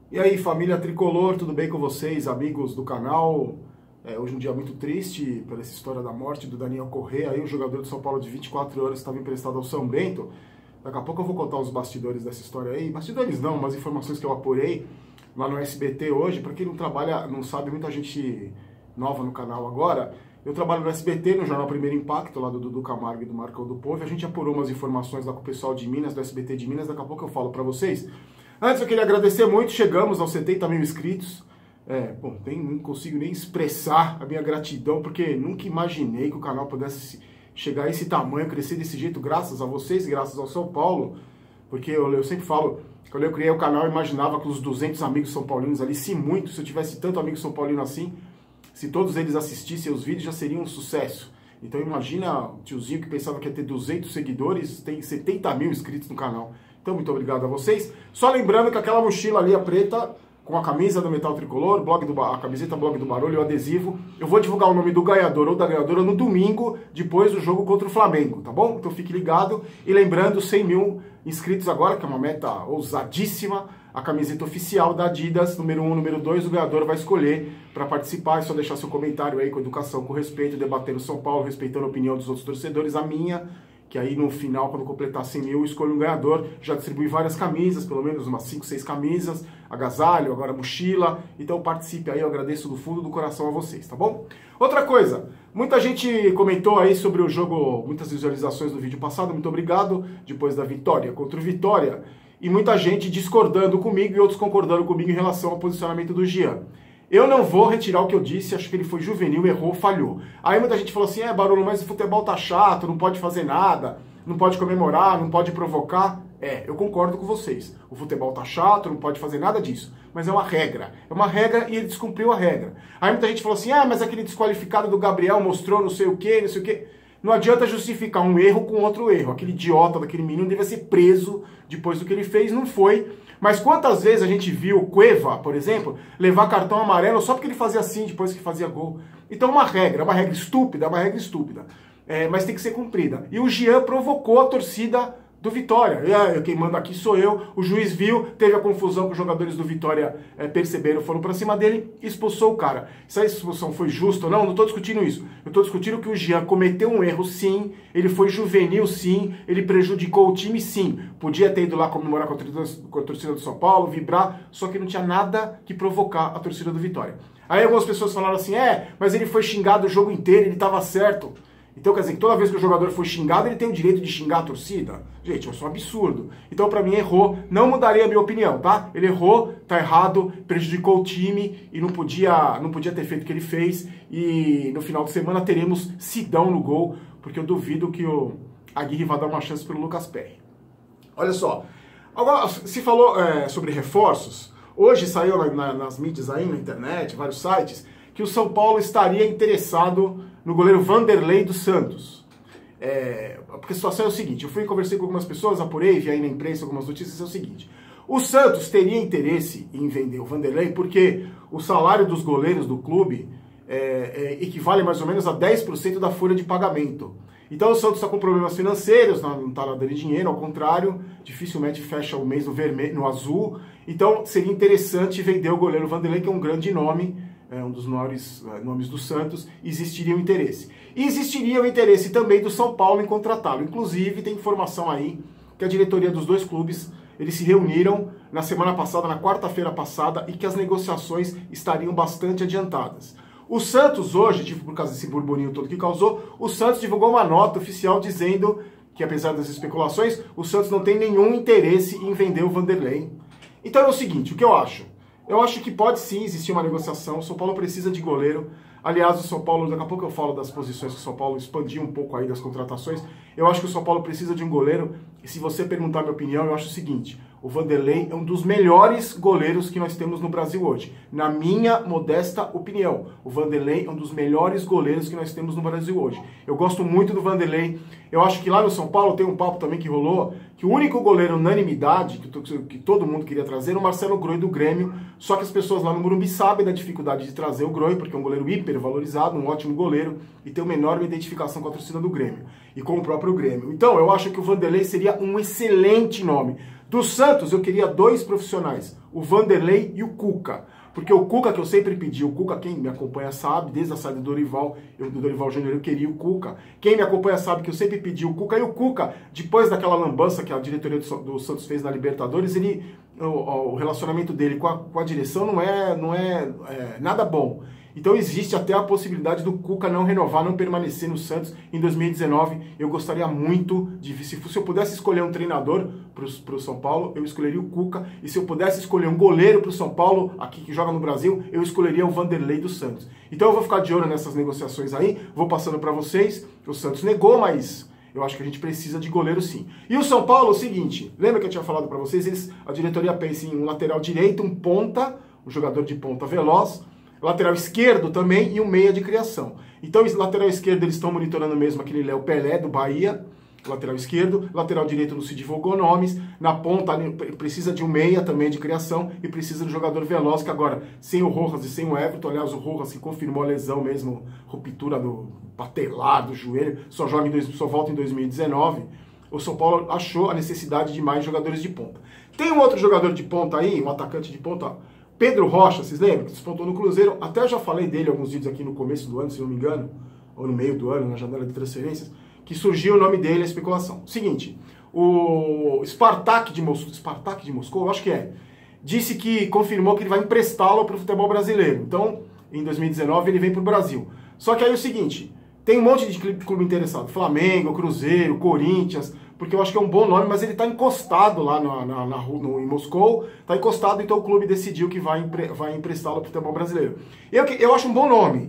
E aí, família Tricolor, tudo bem com vocês, amigos do canal? Hoje é um dia muito triste pela essa história da morte do Daniel Corrêa, aí, o jogador de São Paulo de 24 anos que estava emprestado ao São Bento. Daqui a pouco eu vou contar os bastidores dessa história aí. Bastidores não, umas informações que eu apurei lá no SBT hoje. Para quem não trabalha, não sabe, muita gente nova no canal agora. Eu trabalho no SBT, no jornal Primeiro Impacto, lá do Dudu Camargo e do Marcão do Povo. A gente apurou umas informações lá com o pessoal de Minas, do SBT de Minas. Daqui a pouco eu falo para vocês. Antes eu queria agradecer muito, chegamos aos 70 mil inscritos. Não consigo nem expressar a minha gratidão, porque nunca imaginei que o canal pudesse chegar a esse tamanho, crescer desse jeito, graças a vocês, graças ao São Paulo. Porque eu sempre falo, quando eu criei o canal, eu imaginava que os 200 amigos são paulinos ali, se muito, se eu tivesse tanto amigo são paulino assim, se todos eles assistissem os vídeos, já seria um sucesso. Então imagina o tiozinho que pensava que ia ter 200 seguidores, tem 70 mil inscritos no canal. Então, muito obrigado a vocês. Só lembrando que aquela mochila ali, a preta, com a camisa do Metal Tricolor, a camiseta Blog do Barulho e o adesivo, eu vou divulgar o nome do ganhador ou da ganhadora no domingo, depois do jogo contra o Flamengo, tá bom? Então fique ligado. E lembrando, 100 mil inscritos agora, que é uma meta ousadíssima, a camiseta oficial da Adidas, número 1, número 2, o ganhador vai escolher para participar. É só deixar seu comentário aí com educação, com respeito, debatendo São Paulo, respeitando a opinião dos outros torcedores, a minha, que aí no final, quando completar 100 mil, eu escolho um ganhador. Já distribuí várias camisas, pelo menos umas 5, 6 camisas, agasalho, agora mochila. Então participe aí, eu agradeço do fundo do coração a vocês, tá bom? Outra coisa, muita gente comentou aí sobre o jogo, muitas visualizações do vídeo passado, muito obrigado, depois da vitória contra o Vitória. E muita gente discordando comigo e outros concordando comigo em relação ao posicionamento do Jean. Eu não vou retirar o que eu disse, acho que ele foi juvenil, errou, falhou. Aí muita gente falou assim, Barolo, mas o futebol tá chato, não pode fazer nada, não pode comemorar, não pode provocar. Eu concordo com vocês. O futebol tá chato, não pode fazer nada disso. Mas é uma regra. É uma regra e ele descumpriu a regra. Aí muita gente falou assim, mas aquele desqualificado do Gabriel mostrou não sei o quê, não sei o quê. Não adianta justificar um erro com outro erro. Aquele idiota daquele menino devia ser preso depois do que ele fez, não foi. Mas quantas vezes a gente viu o Cueva, por exemplo, levar cartão amarelo só porque ele fazia assim depois que fazia gol. Então uma regra estúpida, mas tem que ser cumprida. E o Jean provocou a torcida do Vitória. Quem manda aqui sou eu. O juiz viu, teve a confusão que os jogadores do Vitória perceberam, foram pra cima dele, expulsou o cara. Se a expulsão foi justa ou não, não tô discutindo isso. Eu tô discutindo que o Jean cometeu um erro, sim. Ele foi juvenil, sim. Ele prejudicou o time, sim. Podia ter ido lá comemorar com a torcida do São Paulo, vibrar, só que não tinha nada que provocar a torcida do Vitória. Aí algumas pessoas falaram assim, mas ele foi xingado o jogo inteiro, ele tava certo. Então quer dizer que toda vez que o jogador for xingado, ele tem o direito de xingar a torcida? Gente, isso é um absurdo. Então pra mim errou, não mudaria a minha opinião, tá? Ele errou, tá errado, prejudicou o time e não podia ter feito o que ele fez. E no final de semana teremos Sidão no gol, porque eu duvido que o Aguirre vá dar uma chance pro Lucas Perry. Olha só, agora se falou sobre reforços, hoje saiu nas mídias aí, na internet, vários sites, que o São Paulo estaria interessado no goleiro Vanderlei dos Santos. Porque a situação é o seguinte, eu fui e conversei com algumas pessoas, apurei, vi aí na imprensa algumas notícias, é o seguinte, o Santos teria interesse em vender o Vanderlei porque o salário dos goleiros do clube equivale mais ou menos a 10% da folha de pagamento. Então o Santos está com problemas financeiros, não está dando dinheiro, ao contrário, dificilmente fecha o mês no vermelho, no azul. Então seria interessante vender o goleiro Vanderlei, que é um grande nome, um dos maiores nomes do Santos. Existiria o interesse. E existiria o interesse também do São Paulo em contratá-lo. Inclusive, tem informação aí que a diretoria dos dois clubes, eles se reuniram na semana passada, na quarta-feira passada, e que as negociações estariam bastante adiantadas. O Santos hoje, por causa desse burburinho todo que causou, o Santos divulgou uma nota oficial dizendo que, apesar das especulações, o Santos não tem nenhum interesse em vender o Vanderlei. Então é o seguinte, o que eu acho? Eu acho que pode sim existir uma negociação, o São Paulo precisa de goleiro. Aliás, o São Paulo, daqui a pouco eu falo das posições que o São Paulo expandiu um pouco aí das contratações. Eu acho que o São Paulo precisa de um goleiro, e se você perguntar a minha opinião, eu acho o seguinte, o Vanderlei é um dos melhores goleiros que nós temos no Brasil hoje. Na minha modesta opinião, o Vanderlei é um dos melhores goleiros que nós temos no Brasil hoje. Eu gosto muito do Vanderlei. Eu acho que lá no São Paulo tem um papo também que rolou, que o único goleiro unanimidade que todo mundo queria trazer era o Marcelo Groi do Grêmio, só que as pessoas lá no Morumbi sabem da dificuldade de trazer o Groi, porque é um goleiro hipervalorizado, um ótimo goleiro, e tem uma enorme identificação com a torcida do Grêmio, e com o próprio Grêmio. Então, eu acho que o Vanderlei seria um excelente nome. Do Santos, eu queria 2 profissionais, o Vanderlei e o Cuca. Porque o Cuca, que eu sempre pedi, o Cuca, quem me acompanha sabe, desde a saída do Dorival, do Dorival Júnior, eu queria o Cuca. Quem me acompanha sabe que eu sempre pedi o Cuca. E o Cuca, depois daquela lambança que a diretoria do Santos fez na Libertadores, o relacionamento dele com a direção não é nada bom. Então existe até a possibilidade do Cuca não renovar, não permanecer no Santos em 2019. Eu gostaria muito se eu pudesse escolher um treinador para o São Paulo, eu escolheria o Cuca. E se eu pudesse escolher um goleiro para o São Paulo, aqui que joga no Brasil, eu escolheria o Vanderlei do Santos. Então eu vou ficar de olho nessas negociações aí, vou passando para vocês. O Santos negou, mas eu acho que a gente precisa de goleiro sim. E o São Paulo, é o seguinte, lembra que eu tinha falado para vocês, a diretoria pensa em um lateral direito, um ponta, um jogador de ponta veloz, lateral esquerdo também e um meia de criação. Então, lateral esquerdo eles estão monitorando mesmo aquele Léo Pelé do Bahia, lateral esquerdo, lateral direito não se divulgou nomes, na ponta precisa de um meia também de criação e precisa de um jogador veloz, que agora, sem o Rojas e sem o Everton, aliás, o Rojas que confirmou a lesão mesmo, ruptura do patelar, do joelho, só volta em 2019, o São Paulo achou a necessidade de mais jogadores de ponta. Tem um outro jogador de ponta aí, um atacante de ponta, Pedro Rocha, vocês lembram? Que despontou no Cruzeiro. Até já falei dele em alguns vídeos aqui no começo do ano, se não me engano, ou no meio do ano, na janela de transferências, que surgiu o nome dele, a especulação. Seguinte, o Spartak de Moscou, eu acho que disse que confirmou que ele vai emprestá-lo para o futebol brasileiro. Então, em 2019, ele vem para o Brasil. Só que aí é o seguinte, tem um monte de clube interessado, Flamengo, Cruzeiro, Corinthians, porque eu acho que é um bom nome, mas ele está encostado lá em Moscou, está encostado, então o clube decidiu que vai emprestá-lo para o futebol brasileiro. Eu acho um bom nome,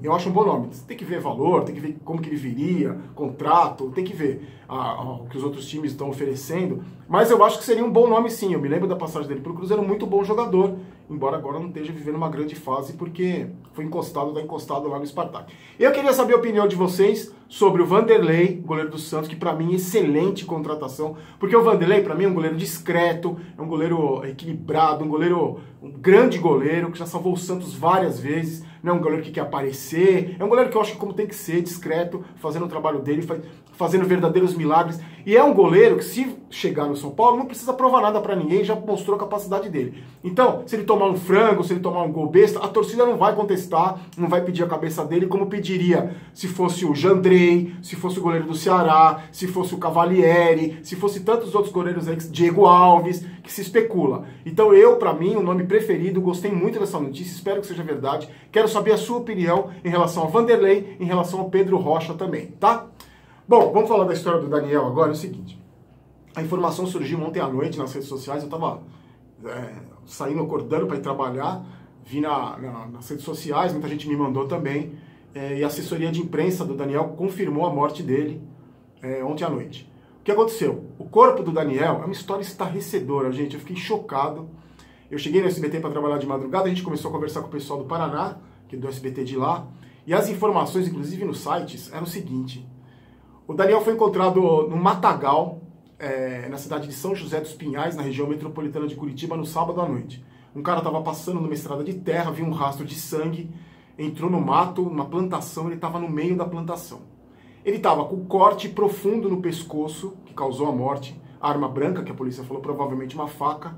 Tem que ver valor, tem que ver como que ele viria, contrato, tem que ver o que os outros times estão oferecendo, mas eu acho que seria um bom nome sim. Eu me lembro da passagem dele para o Cruzeiro, muito bom jogador, embora agora não esteja vivendo uma grande fase, porque foi está encostado lá no Spartak. Eu queria saber a opinião de vocês sobre o Vanderlei, goleiro do Santos, que para mim é excelente contratação, porque o Vanderlei para mim é um goleiro discreto, é um goleiro equilibrado, um grande goleiro, que já salvou o Santos várias vezes, não é um goleiro que quer aparecer, é um goleiro que eu acho que como tem que ser, discreto, fazendo o trabalho dele, fazendo verdadeiros milagres, e é um goleiro que se chegar no São Paulo não precisa provar nada pra ninguém, já mostrou a capacidade dele. Então, se ele tomar um frango, se ele tomar um gol besta, a torcida não vai contestar, não vai pedir a cabeça dele como pediria se fosse o Jandrei, se fosse o goleiro do Ceará, se fosse o Cavalieri, se fosse tantos outros goleiros aí, Diego Alves, que se especula. Então pra mim, o nome preferido, gostei muito dessa notícia, espero que seja verdade, quero saber a sua opinião em relação ao Vanderlei, em relação ao Pedro Rocha também, tá? Bom, vamos falar da história do Daniel agora. É o seguinte, a informação surgiu ontem à noite nas redes sociais, eu estava saindo, acordando para ir trabalhar, vi nas redes sociais, muita gente me mandou também, e a assessoria de imprensa do Daniel confirmou a morte dele ontem à noite. O que aconteceu? O corpo do Daniel é uma história estarrecedora, gente, eu fiquei chocado. Eu cheguei no SBT para trabalhar de madrugada, a gente começou a conversar com o pessoal do Paraná, que é do SBT de lá, e as informações, inclusive nos sites, eram o seguinte: o Daniel foi encontrado no Matagal, na cidade de São José dos Pinhais, na região metropolitana de Curitiba, no sábado à noite. Um cara estava passando numa estrada de terra, viu um rastro de sangue, entrou no mato, numa plantação, ele estava no meio da plantação. Ele estava com corte profundo no pescoço, que causou a morte, arma branca, que a polícia falou, provavelmente uma faca,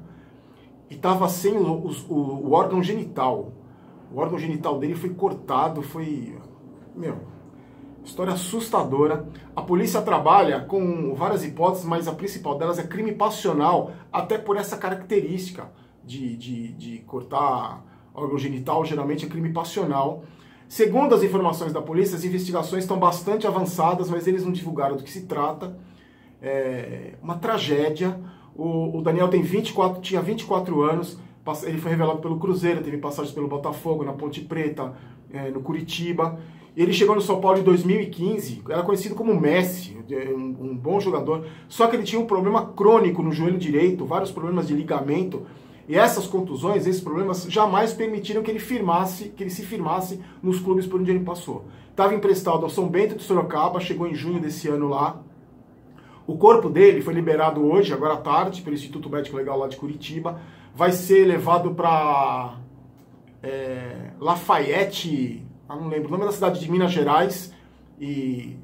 e estava sem o órgão genital. O órgão genital dele foi cortado, história assustadora. A polícia trabalha com várias hipóteses, mas a principal delas é crime passional, até por essa característica de cortar órgão genital, geralmente é crime passional. Segundo as informações da polícia, as investigações estão bastante avançadas, mas eles não divulgaram do que se trata. É uma tragédia. O Daniel tinha 24 anos, ele foi revelado pelo Cruzeiro, teve passagens pelo Botafogo, na Ponte Preta, no Curitiba. Ele chegou no São Paulo em 2015, era conhecido como Messi, um bom jogador, só que ele tinha um problema crônico no joelho direito, vários problemas de ligamento, e essas contusões, esses problemas, jamais permitiram que ele se firmasse nos clubes por onde ele passou. Estava emprestado ao São Bento de Sorocaba, chegou em junho desse ano lá. O corpo dele foi liberado hoje, agora à tarde, pelo Instituto Médico Legal lá de Curitiba. Vai ser levado para Lafayette, não lembro o nome da cidade de Minas Gerais, e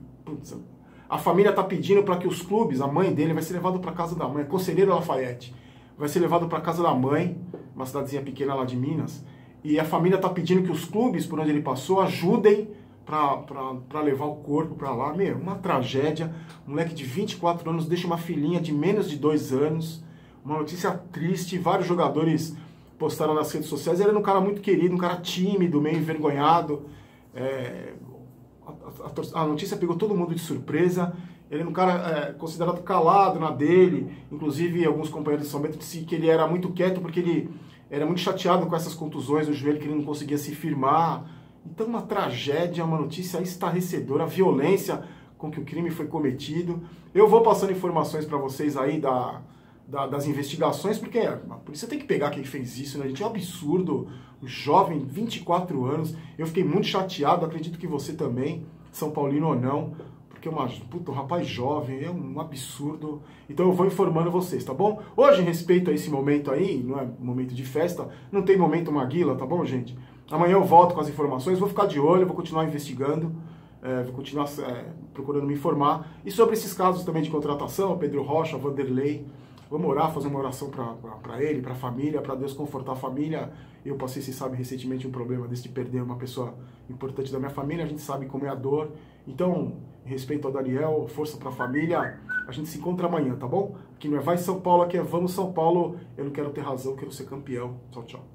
a família está pedindo para que os clubes, a mãe dele vai ser levado para casa da mãe, Conselheiro Lafayette, vai ser levado para casa da mãe, uma cidadezinha pequena lá de Minas, e a família está pedindo que os clubes por onde ele passou ajudem para levar o corpo para lá. Meu, uma tragédia. Um moleque de 24 anos deixa uma filhinha de menos de 2 anos. Uma notícia triste. Vários jogadores postaram nas redes sociais. Ele era um cara muito querido, um cara tímido, meio envergonhado. A notícia pegou todo mundo de surpresa. Ele era um cara considerado calado na dele. Inclusive, alguns companheiros de São Bento disseram que ele era muito quieto porque ele era muito chateado com essas contusões no joelho, que ele não conseguia se firmar. Então, uma tragédia, uma notícia estarrecedora, a violência com que o crime foi cometido. Eu vou passando informações para vocês aí das investigações, porque a polícia tem que pegar quem fez isso, né, gente? É um absurdo. O jovem, 24 anos. Eu fiquei muito chateado, acredito que você também, São Paulino ou não, porque um rapaz jovem, é um absurdo. Então eu vou informando vocês, tá bom? Hoje, em respeito a esse momento aí, não é momento de festa, não tem momento Maguila, tá bom, gente? Amanhã eu volto com as informações, vou ficar de olho, vou continuar investigando, vou continuar procurando me informar. E sobre esses casos também de contratação, Pedro Rocha, Vanderlei, vamos orar, fazer uma oração para ele, para a família, para Deus confortar a família. Eu passei, vocês sabem, recentemente um problema desse de perder uma pessoa importante da minha família, a gente sabe como é a dor. Então, em respeito ao Daniel, força para a família, a gente se encontra amanhã, tá bom? Aqui não é Vai São Paulo, aqui é Vamos São Paulo. Eu não quero ter razão, eu quero ser campeão. Tchau, tchau.